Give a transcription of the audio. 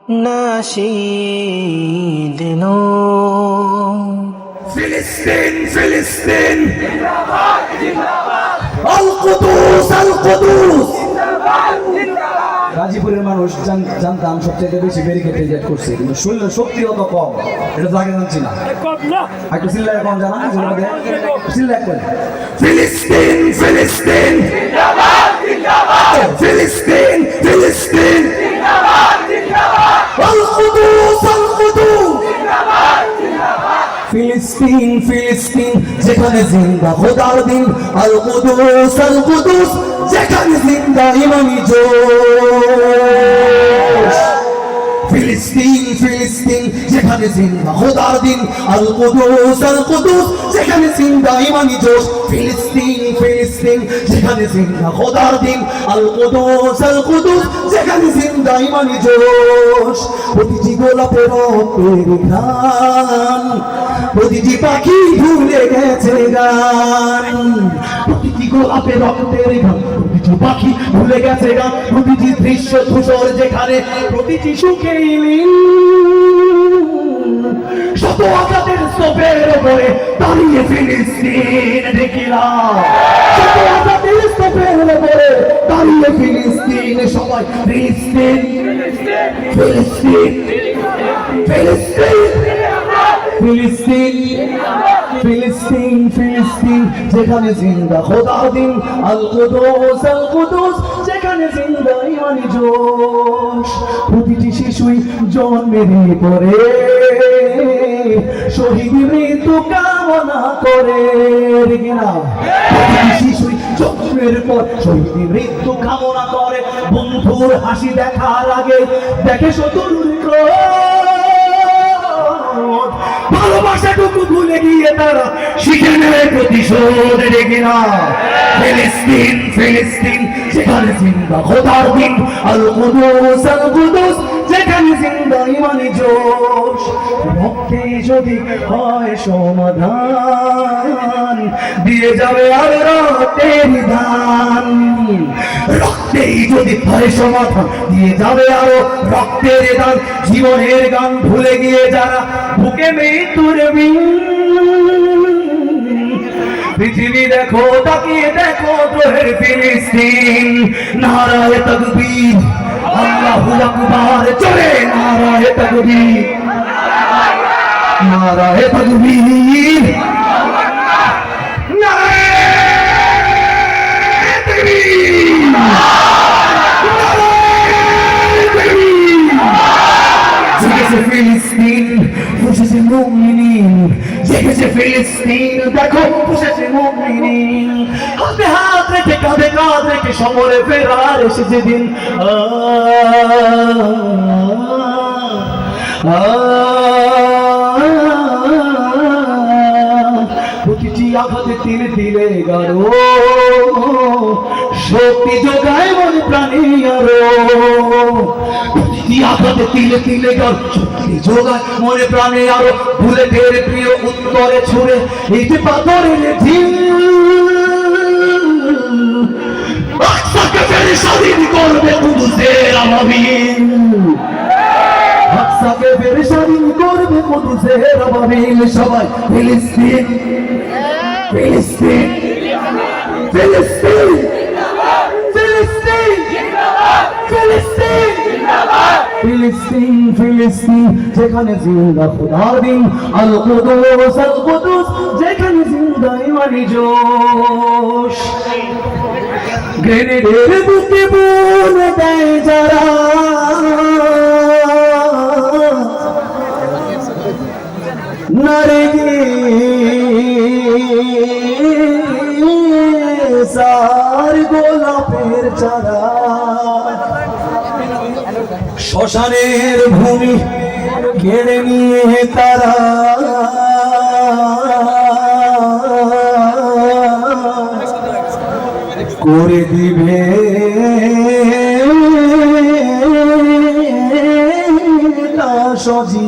نشيد نور فلسطين فلسطين القدوس القدوس গাজীপুরের মানুষ জানতাম সবচেয়ে বেশি ব্যারিকেড রিজেক্ট করছে, কিন্তু শরীরের শক্তি অত কম, এটা তো আগে জানছি না। একটু চিল্লায় কম জানা চিল্লায় করে ফিলিস্তিন ফিলিস্তিন ফিলিস্তিন ফিলিস্তিন القدوس القدوس ফিলিস্তিন ফিলিস্তিন যেখানে জিন্দা খোদার দিন, আল কুদুস যেখানে জিন্দা ইমানি জোশ। ফিলিস্তিন ফিলিস্তিন যেখানে জিন্দা খোদার দিন, আল কুদুস যেখানে জিন্দা ইমানি জোশ। ফিলিস্তিন ফিলিস্তিন যেখানে জিন্দা খোদার দিন, আল কুদুস যেখানে জিন্দা ইমানি জোশ। প্রতিটি গোলাপের রক্তের ঘ্রাণ, প্রতিটি পাখি ভুলে গেছে গান। প্রতিটি গোলাপের রক্তের গান, প্রতিটি পাখি ভুলে গেছে গান। প্রতিটি দৃশ্য ধূসর যেখানে, প্রতিটি সুখে শত আঘাতের স্তূপের উপরে দাঁড়িয়ে ফিলিস্তিন দেখিলাম। শত আঘাতের স্তূপের উপরে দাঁড়িয়ে ফিলিস্তিন, সবাই ফিলিস্তিন ফিলিস্তিন ফিলিস্তিন ফিলিস্তিন ফিলিস্তিন ফিলিস্তিন যেখানে জিন্দা খোদার দিন, আল কুদুস যেখানে জিন্দা ইমানি জোশ। প্রতিটি শিশুই জন্মের পরে শহীদ মৃত্যু কামনা করে, কিনা? প্রতিটি শিশুই জন্মের পর শহীদ মৃত্যু কামনা করে। বন্ধুর হাসি দেখার আগে দেখে শত্রুর ক্রোধ। ভালোবাসাটুকু ভুলে গিয়ে তারা শিখে নেয় প্রতিশোধ, রেগে না। ফিলিস্তিন ফিলিস্তিন যেখানে জিন্দা খোদার দিন, আল কুদুস যেখানে জিন্দা ইমানি জোশ। রক্তে যদি হয় সমাধান, দিয়ে যাবে আর রক্তের দান। রক্তেই যদি হয় সমাধান, দিয়ে যাবে আরো রক্তের দান। জীবনের গান ভুলে গিয়ে যারা বুকে মৃত্যুর বিন, পৃথিবী দেখো তাকিয়ে দেখো দ্রোহের ফিলিস্তিন। নারায়ে তাকবীর আল্লাহু আকবার, চলে নারায়ে তাকবীর নারায়ে তাকবীর নারায়ে তাকবীর নারায়ে তাকবীর। জেগেছে ফিলিস্তিন, বসেছে মুমিনিন। জেগেছে ফিলিস্তিন, দেখো বসেছে মুমিনিন। হাতে হাত রেখে কাঁধে কাঁধ রেখে সমরে ফেরার এসেছে দিন। প্রতিটি আঘাতে তিলে তিলে গারো শক্তি যোগায় মনে প্রাণী আরো। প্রতিটি আঘাতে তিলে তিলে গারো শক্তি যোগায় মনে প্রাণে আরো। বুলেটের প্রিয় উত্তরে ছুড়ে এই যে পাথরের ঢিল, আকসাকে ফেরে স্বাধীন করবে কুদুসের আবাবিল। আকসাকে ফেরে স্বাধীন করবে কুদুসের আবাবিল। সবাই ফিলিস্তিন ফিলিস্তিন ফিলিস্তিন ফিলিস্তিন ফিলিস্তিন ফিলিস্তিন ফিলিস্তিন যেখানে জিন্দা খোদার দিন, আল কুদুস যেখানে জিন্দা ইমানি জোশ। গ্রেনেডের বুকে বলে দেয় যারা, নারে সার গোলাপের চারা। শ্মশানের ভূমি কেড়ে নিয়ে তারা করে দিবে সজীব